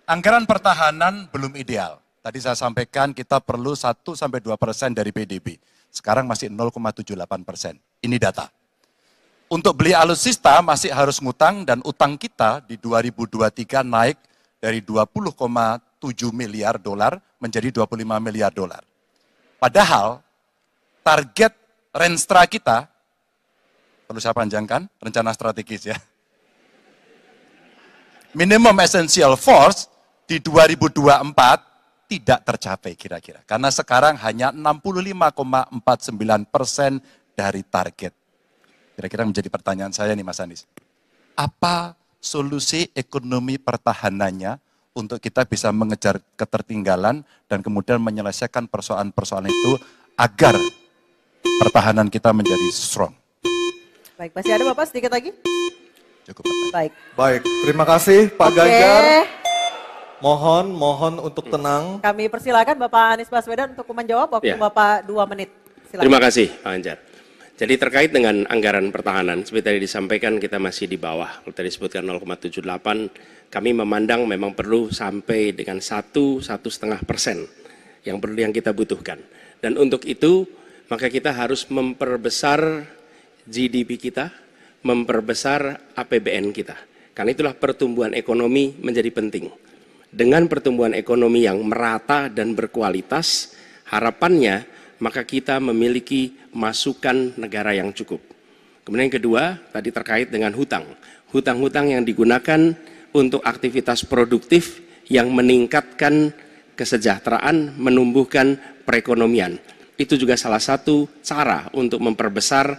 Anggaran pertahanan belum ideal. Tadi saya sampaikan kita perlu 1-2% dari PDB. Sekarang masih 0,78%. Ini data. Untuk beli alutsista masih harus ngutang dan utang kita di 2023 naik dari 20,7 miliar dolar menjadi 25 miliar dolar. Padahal target Renstra kita, perlu saya panjangkan, rencana strategis ya. Minimum essential force di 2024 tidak tercapai kira-kira. Karena sekarang hanya 65,49% dari target. Kira-kira menjadi pertanyaan saya nih Mas Anies. Apa solusi ekonomi pertahanannya untuk kita bisa mengejar ketertinggalan dan kemudian menyelesaikan persoalan-persoalan itu agar pertahanan kita menjadi strong. Baik, masih ada Bapak sedikit lagi? Cukup. Baik. Baik, terima kasih Pak Ganjar. Mohon untuk tenang. Kami persilakan Bapak Anies Baswedan untuk menjawab waktu Bapak 2 menit. Silakan. Terima kasih Pak Ganjar. Jadi terkait dengan anggaran pertahanan, seperti tadi disampaikan kita masih di bawah. Kalau tadi disebutkan 0,78, kami memandang memang perlu sampai dengan 1-1,5% yang kita butuhkan. Dan untuk itu, maka kita harus memperbesar GDP kita, memperbesar APBN kita. Karena itulah pertumbuhan ekonomi menjadi penting. Dengan pertumbuhan ekonomi yang merata dan berkualitas, harapannya maka kita memiliki masukan negara yang cukup. Kemudian yang kedua, tadi terkait dengan hutang. Hutang-hutang yang digunakan untuk aktivitas produktif yang meningkatkan kesejahteraan, menumbuhkan perekonomian. Itu juga salah satu cara untuk memperbesar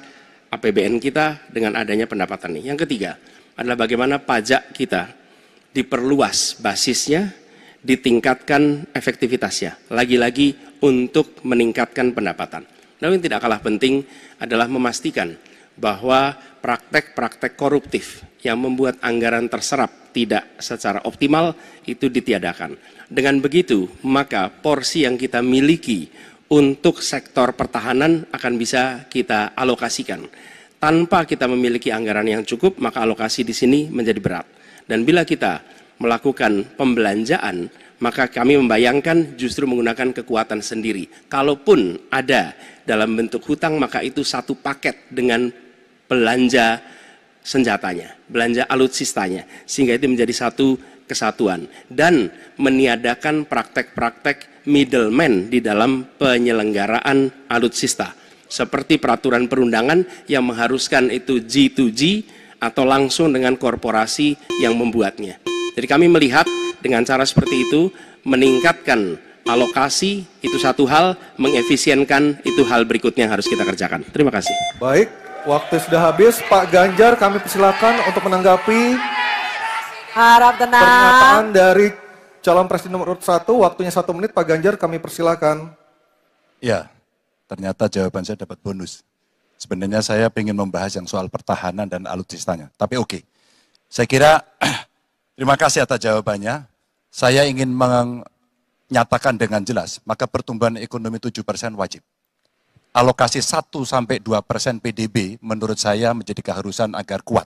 APBN kita dengan adanya pendapatan ini. Yang ketiga adalah bagaimana pajak kita diperluas basisnya, ditingkatkan efektivitasnya. Lagi-lagi untuk meningkatkan pendapatan. Namun yang tidak kalah penting adalah memastikan bahwa praktek-praktek koruptif yang membuat anggaran terserap tidak secara optimal itu ditiadakan. Dengan begitu, maka porsi yang kita miliki untuk sektor pertahanan akan bisa kita alokasikan. Tanpa kita memiliki anggaran yang cukup, maka alokasi di sini menjadi berat. Dan bila kita melakukan pembelanjaan, maka kami membayangkan justru menggunakan kekuatan sendiri. Kalaupun ada dalam bentuk hutang, maka itu satu paket dengan belanja senjatanya, belanja alutsistanya, sehingga itu menjadi satu kesatuan. Dan meniadakan praktek-praktek middleman di dalam penyelenggaraan alutsista. Seperti peraturan perundangan yang mengharuskan itu G2G atau langsung dengan korporasi yang membuatnya. Jadi kami melihat dengan cara seperti itu, meningkatkan alokasi itu satu hal, mengefisienkan itu hal berikutnya yang harus kita kerjakan. Terima kasih. Baik, waktu sudah habis. Pak Ganjar, kami persilakan untuk menanggapi harap tenang. Pernyataan dari calon presiden nomor 1, waktunya 1 menit. Pak Ganjar, kami persilakan. Ya, ternyata jawaban saya dapat bonus. Sebenarnya saya ingin membahas yang soal pertahanan dan alutsistanya. Tapi oke, saya kira terima kasih atas jawabannya. Saya ingin menyatakan dengan jelas, maka pertumbuhan ekonomi 7% wajib. Alokasi 1-2% PDB menurut saya menjadi keharusan agar kuat.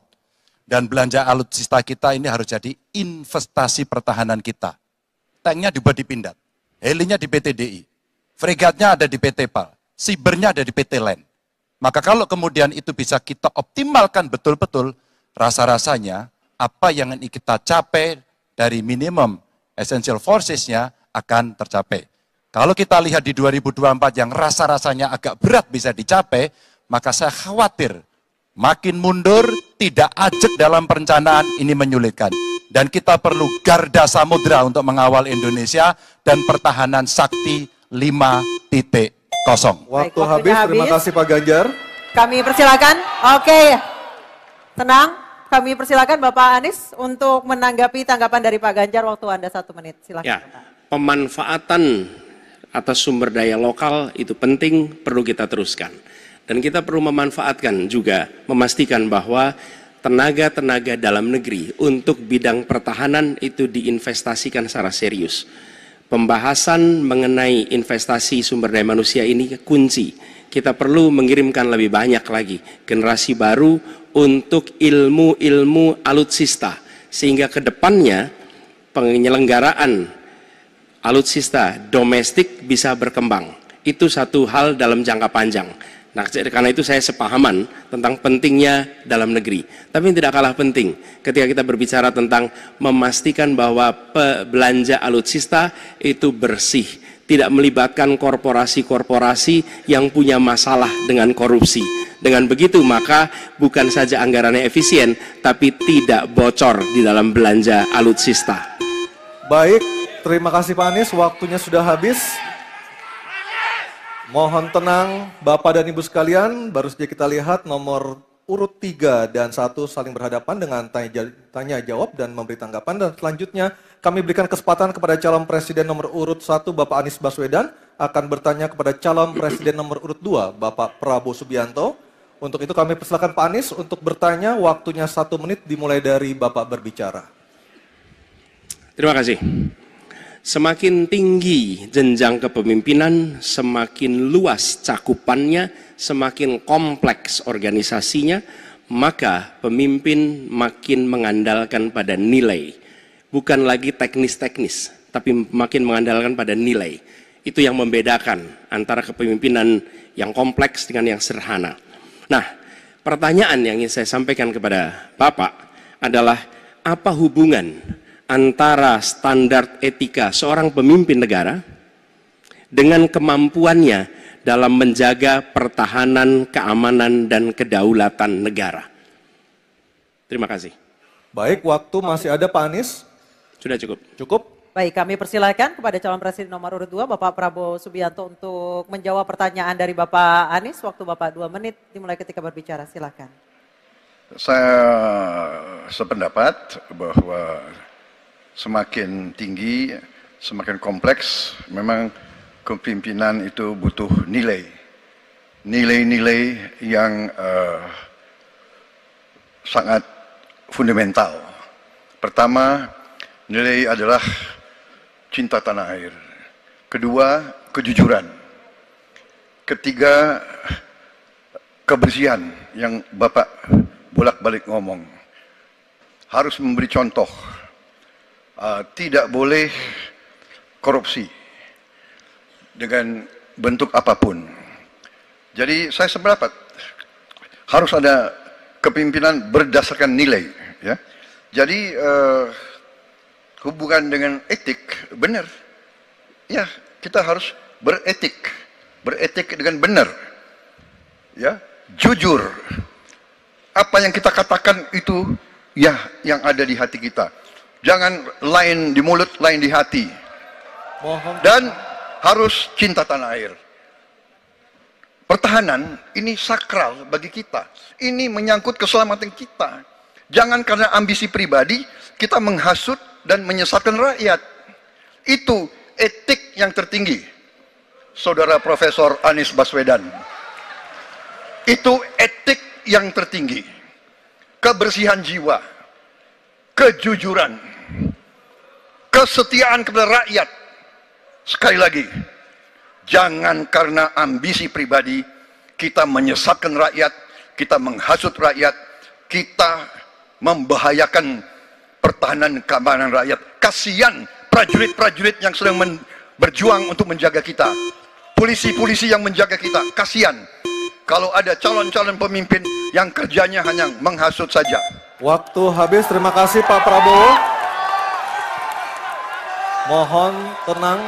Dan belanja alutsista kita ini harus jadi investasi pertahanan kita. Tanknya dibuat di Pindad, helinya di PT DI, fregatnya ada di PT PAL, sibernya ada di PT LEN. Maka kalau kemudian itu bisa kita optimalkan betul-betul, rasa-rasanya apa yang ingin kita capai dari minimum essential forces-nya akan tercapai. Kalau kita lihat di 2024 yang rasa-rasanya agak berat bisa dicapai, maka saya khawatir makin mundur, tidak ajak dalam perencanaan, ini menyulitkan. Dan kita perlu garda samudra untuk mengawal Indonesia dan pertahanan sakti 5.0. Waktu habis, terima kasih Pak Ganjar. Kami persilakan, oke, tenang. Kami persilakan Bapak Anies untuk menanggapi tanggapan dari Pak Ganjar, waktu Anda 1 menit. Silakan. Ya, pemanfaatan atas sumber daya lokal itu penting, perlu kita teruskan. Dan kita perlu memanfaatkan juga, memastikan bahwa tenaga-tenaga dalam negeri untuk bidang pertahanan itu diinvestasikan secara serius. Pembahasan mengenai investasi sumber daya manusia ini kunci. Kita perlu mengirimkan lebih banyak lagi generasi baru untuk ilmu-ilmu alutsista, sehingga ke depannya penyelenggaraan alutsista domestik bisa berkembang. Itu satu hal dalam jangka panjang. Nah, karena itu saya sepahaman tentang pentingnya dalam negeri. Tapi yang tidak kalah penting ketika kita berbicara tentang memastikan bahwa belanja alutsista itu bersih, tidak melibatkan korporasi-korporasi yang punya masalah dengan korupsi. Dengan begitu maka bukan saja anggarannya efisien, tapi tidak bocor di dalam belanja alutsista. Baik, terima kasih Pak Anies, waktunya sudah habis. Mohon tenang Bapak dan Ibu sekalian, baru saja kita lihat nomor urut 3 dan 1 saling berhadapan dengan tanya jawab dan memberi tanggapan. Dan selanjutnya kami berikan kesempatan kepada calon presiden nomor urut 1 Bapak Anies Baswedan akan bertanya kepada calon presiden nomor urut 2 Bapak Prabowo Subianto. Untuk itu kami persilakan Pak Anies untuk bertanya, waktunya 1 menit dimulai dari Bapak berbicara. Terima kasih. Semakin tinggi jenjang kepemimpinan, semakin luas cakupannya, semakin kompleks organisasinya, maka pemimpin makin mengandalkan pada nilai. Bukan lagi teknis-teknis, tapi makin mengandalkan pada nilai. Itu yang membedakan antara kepemimpinan yang kompleks dengan yang sederhana. Nah, pertanyaan yang ingin saya sampaikan kepada Bapak adalah apa hubungan antara standar etika seorang pemimpin negara dengan kemampuannya dalam menjaga pertahanan, keamanan, dan kedaulatan negara. Terima kasih. Baik, waktu masih ada Pak Anies. Sudah cukup. Cukup. Baik, kami persilakan kepada calon presiden nomor urut 2 Bapak Prabowo Subianto untuk menjawab pertanyaan dari Bapak Anies. Waktu Bapak 2 menit dimulai ketika berbicara, silakan. Saya sependapat bahwa semakin tinggi, semakin kompleks, memang kepemimpinan itu butuh nilai. Nilai-nilai yang sangat fundamental. Pertama, nilai adalah cinta tanah air. Kedua, kejujuran. Ketiga, kebersihan yang Bapak bolak-balik ngomong. Harus memberi contoh. Tidak boleh korupsi dengan bentuk apapun. Jadi saya sependapat harus ada kepemimpinan berdasarkan nilai. Ya. Jadi hubungan dengan etik benar. Ya, kita harus beretik dengan benar. Ya, jujur. Apa yang kita katakan itu ya yang ada di hati kita. Jangan lain di mulut, lain di hati. Dan harus cinta tanah air. Pertahanan ini sakral bagi kita. Ini menyangkut keselamatan kita. Jangan karena ambisi pribadi kita menghasut dan menyesatkan rakyat. Itu etik yang tertinggi. Saudara Profesor Anies Baswedan. Itu etik yang tertinggi. Kebersihan jiwa. Kejujuran. Kesetiaan kepada rakyat. Sekali lagi, jangan karena ambisi pribadi kita menyesatkan rakyat, kita menghasut rakyat, kita membahayakan pertahanan keamanan rakyat. Kasihan prajurit-prajurit yang sedang berjuang untuk menjaga kita. Polisi-polisi yang menjaga kita, kasihan. Kalau ada calon-calon pemimpin yang kerjanya hanya menghasut saja. Waktu habis, terima kasih Pak Prabowo. Mohon tenang.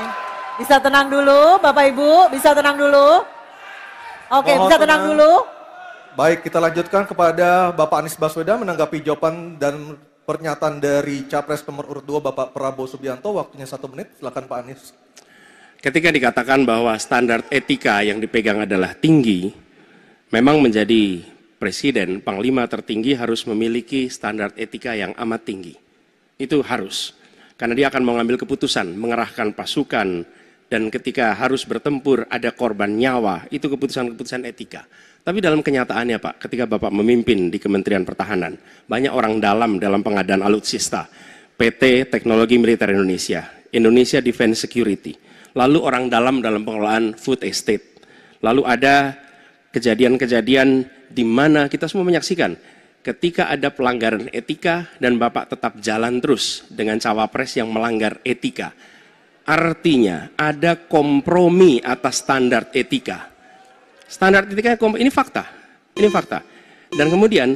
Bisa tenang dulu Bapak Ibu, bisa tenang dulu. Oke, Mohon bisa tenang dulu. Baik, kita lanjutkan kepada Bapak Anies Baswedan menanggapi jawaban dan pernyataan dari Capres nomor urut 2 Bapak Prabowo Subianto. Waktunya 1 menit, silakan Pak Anies. Ketika dikatakan bahwa standar etika yang dipegang adalah tinggi, memang menjadi presiden, panglima tertinggi harus memiliki standar etika yang amat tinggi. Itu harus. Karena dia akan mengambil keputusan, mengerahkan pasukan, dan ketika harus bertempur ada korban nyawa, itu keputusan-keputusan etika. Tapi dalam kenyataannya Pak, ketika Bapak memimpin di Kementerian Pertahanan, banyak orang dalam pengadaan alutsista, PT Teknologi Militer Indonesia, Indonesia Defense Security, lalu orang dalam pengelolaan food estate, lalu ada kejadian-kejadian di mana kita semua menyaksikan ketika ada pelanggaran etika dan Bapak tetap jalan terus dengan cawapres yang melanggar etika, artinya ada kompromi atas standar etika. Standar etika ini fakta, ini fakta. Dan kemudian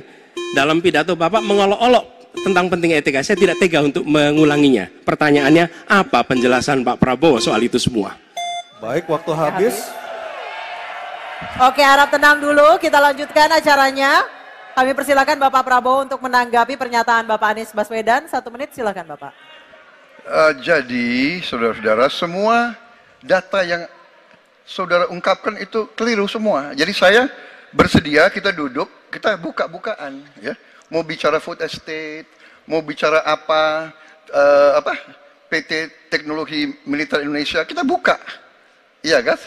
dalam pidato Bapak mengolok-olok tentang pentingnya etika. Saya tidak tega untuk mengulanginya. Pertanyaannya, apa penjelasan Pak Prabowo soal itu semua? Baik, waktu habis. Oke, harap tenang dulu. Kita lanjutkan acaranya. Kami persilakan Bapak Prabowo untuk menanggapi pernyataan Bapak Anies Baswedan. 1 menit, silakan Bapak. Jadi, saudara-saudara, semua data yang saudara ungkapkan itu keliru semua. Jadi saya bersedia kita duduk, kita buka-bukaan, ya. Mau bicara food estate, mau bicara apa PT Teknologi Militer Indonesia, kita buka, iya kan?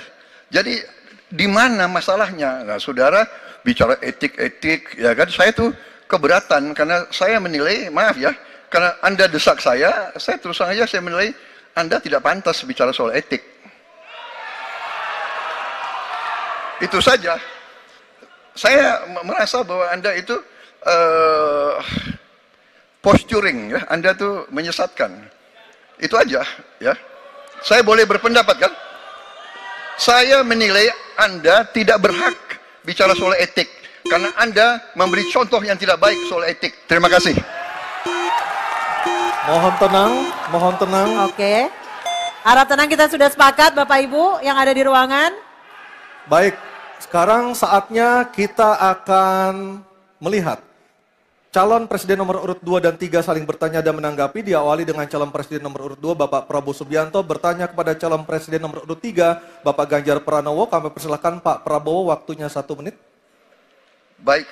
Jadi di mana masalahnya? Nah, saudara bicara etik-etik, ya kan? Saya tuh keberatan karena saya menilai, maaf ya, karena Anda desak saya terus terang aja saya menilai Anda tidak pantas bicara soal etik. Itu saja. Saya merasa bahwa Anda itu posturing, ya. Anda tuh menyesatkan. Itu aja, ya. Saya boleh berpendapat kan? Saya menilai Anda tidak berhak bicara soal etik karena Anda memberi contoh yang tidak baik soal etik. Terima kasih. Mohon tenang, mohon tenang. Oke. Harap tenang, kita sudah sepakat Bapak Ibu yang ada di ruangan. Baik, sekarang saatnya kita akan melihat calon presiden nomor urut 2 dan 3 saling bertanya dan menanggapi. Diawali dengan calon presiden nomor urut 2 Bapak Prabowo Subianto bertanya kepada calon presiden nomor urut 3 Bapak Ganjar Pranowo. Kami persilakan Pak Prabowo, waktunya 1 menit. Baik,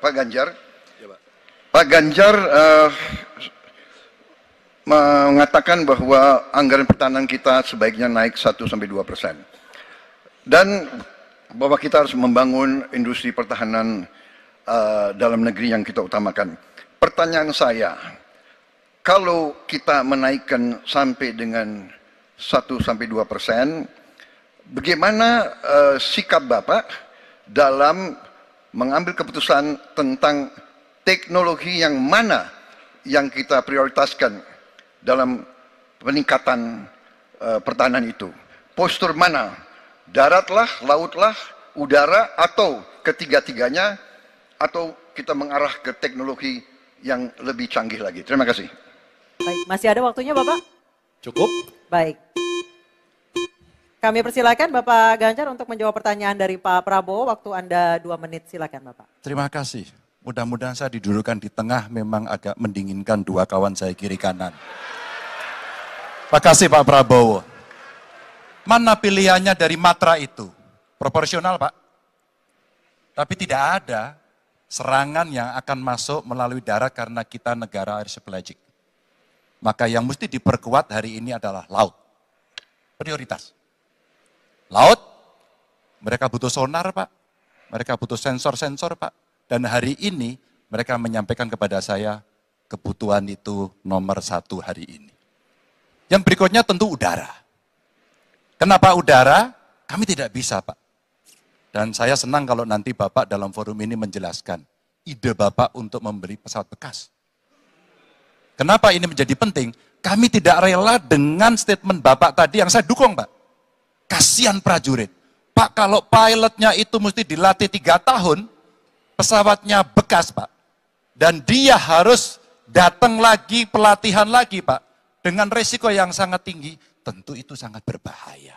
Pak Ganjar. Pak Ganjar mengatakan bahwa anggaran pertahanan kita sebaiknya naik 1-2%. Dan bahwa kita harus membangun industri pertahanan dalam negeri yang kita utamakan. Pertanyaan saya, kalau kita menaikkan sampai dengan 1-2%, bagaimana sikap Bapak dalam mengambil keputusan tentang teknologi yang mana yang kita prioritaskan dalam peningkatan pertahanan itu? Postur mana? Daratlah, lautlah, udara, atau ketiga-tiganya, atau kita mengarah ke teknologi yang lebih canggih lagi. Terima kasih. Baik, masih ada waktunya Bapak? Cukup. Baik. Kami persilakan Bapak Ganjar untuk menjawab pertanyaan dari Pak Prabowo. Waktu Anda 2 menit, silakan Bapak. Terima kasih. Mudah-mudahan saya didudukkan di tengah, memang agak mendinginkan dua kawan saya kiri kanan. Terima kasih Pak Prabowo. Mana pilihannya dari Matra itu? Proporsional Pak. Tapi tidak ada serangan yang akan masuk melalui darat karena kita negara archipelagic. Maka yang mesti diperkuat hari ini adalah laut. Prioritas. Laut, mereka butuh sonar Pak. Mereka butuh sensor-sensor Pak. Dan hari ini mereka menyampaikan kepada saya kebutuhan itu nomor 1 hari ini. Yang berikutnya tentu udara. Kenapa udara? Kami tidak bisa Pak. Dan saya senang kalau nanti Bapak dalam forum ini menjelaskan ide Bapak untuk membeli pesawat bekas. Kenapa ini menjadi penting? Kami tidak rela dengan statement Bapak tadi yang saya dukung Pak. Kasihan prajurit. Pak, kalau pilotnya itu mesti dilatih 3 tahun, pesawatnya bekas Pak. Dan dia harus datang lagi, pelatihan lagi Pak. Dengan resiko yang sangat tinggi, tentu itu sangat berbahaya.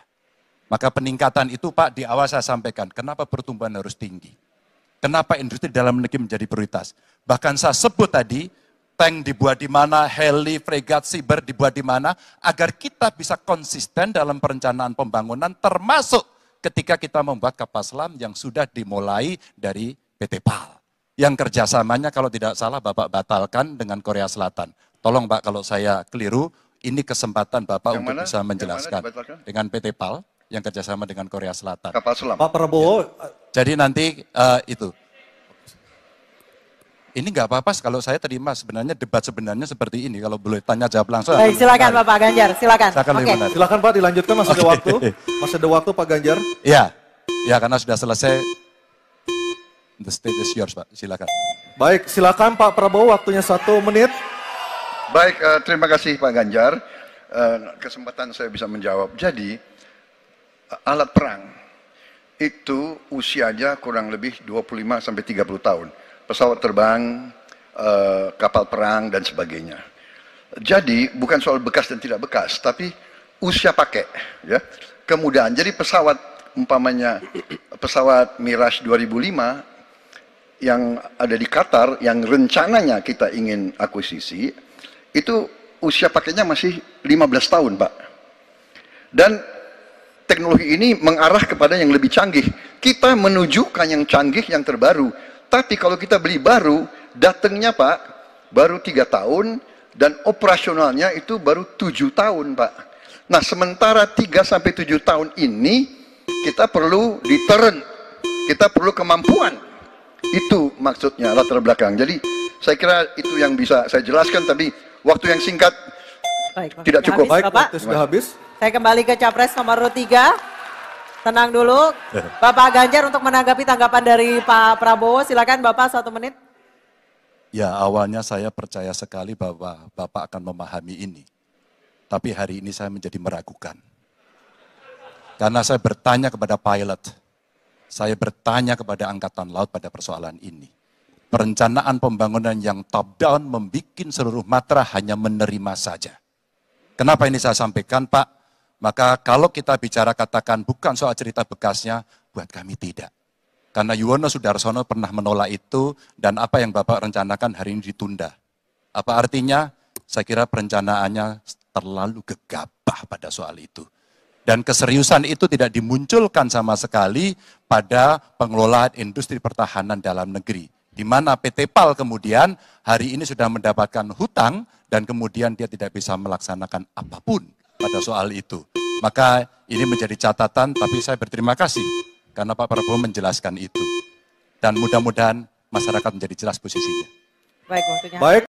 Maka peningkatan itu Pak di awal saya sampaikan, kenapa pertumbuhan harus tinggi? Kenapa industri dalam negeri menjadi prioritas? Bahkan saya sebut tadi, tank dibuat di mana, heli, fregat, cyber dibuat di mana, agar kita bisa konsisten dalam perencanaan pembangunan, termasuk ketika kita membuat kapal selam yang sudah dimulai dari PT PAL. Yang kerjasamanya kalau tidak salah Bapak batalkan dengan Korea Selatan. Tolong Pak kalau saya keliru, ini kesempatan Bapak Yang untuk mana? bisa menjelaskan. Yang mana Dengan PT PAL yang kerjasama dengan Korea Selatan. Kapal selam. Pak Prabowo, Jadi nanti itu. Ini nggak apa-apa kalau saya terima sebenarnya debat sebenarnya seperti ini. Kalau boleh tanya jawab langsung. Baik, silakan Bapak Ganjar, silakan. Saya akan lebih menarik. silakan Pak dilanjutkan, masih ada waktu. Masih ada waktu Pak Ganjar. Ya, ya karena sudah selesai. The stage is yours Pak, silakan. Baik, silakan Pak Prabowo, waktunya 1 menit. Baik, terima kasih Pak Ganjar. Kesempatan saya bisa menjawab. Jadi, alat perang itu usianya kurang lebih 25 sampai 30 tahun. Pesawat terbang, kapal perang dan sebagainya. Jadi bukan soal bekas dan tidak bekas, tapi usia pakai, ya. Kemudian jadi pesawat umpamanya pesawat Mirage 2005 yang ada di Qatar yang rencananya kita ingin akuisisi itu usia pakainya masih 15 tahun, Pak. Dan teknologi ini mengarah kepada yang lebih canggih. Kita menunjukkan yang canggih, yang terbaru. Tapi kalau kita beli baru, datangnya Pak, baru 3 tahun, dan operasionalnya itu baru 7 tahun Pak. Nah sementara 3-7 tahun ini, kita perlu deterrent, kita perlu kemampuan. Itu maksudnya latar belakang. Jadi saya kira itu yang bisa saya jelaskan, tapi waktu yang singkat tidak cukup. Baik, waktu sudah habis. Saya kembali ke Capres nomor 3. Tenang dulu, Bapak Ganjar untuk menanggapi tanggapan dari Pak Prabowo. Silakan Bapak 1 menit. Ya, awalnya saya percaya sekali bahwa Bapak akan memahami ini. Tapi hari ini saya menjadi meragukan. Karena saya bertanya kepada pilot, saya bertanya kepada Angkatan Laut pada persoalan ini. Perencanaan pembangunan yang top down membuat seluruh matra hanya menerima saja. Kenapa ini saya sampaikan, Pak? Maka kalau kita bicara katakan bukan soal cerita bekasnya, buat kami tidak. Karena Yuwono Sudarsono pernah menolak itu, dan apa yang Bapak rencanakan hari ini ditunda. Apa artinya? Saya kira perencanaannya terlalu gegabah pada soal itu. Dan keseriusan itu tidak dimunculkan sama sekali pada pengelolaan industri pertahanan dalam negeri. Di mana PT PAL kemudian hari ini sudah mendapatkan hutang, dan kemudian dia tidak bisa melaksanakan apapun pada soal itu. Maka ini menjadi catatan, tapi saya berterima kasih karena Pak Prabowo menjelaskan itu. Dan mudah-mudahan masyarakat menjadi jelas posisinya. Baik, waktunya. Baik.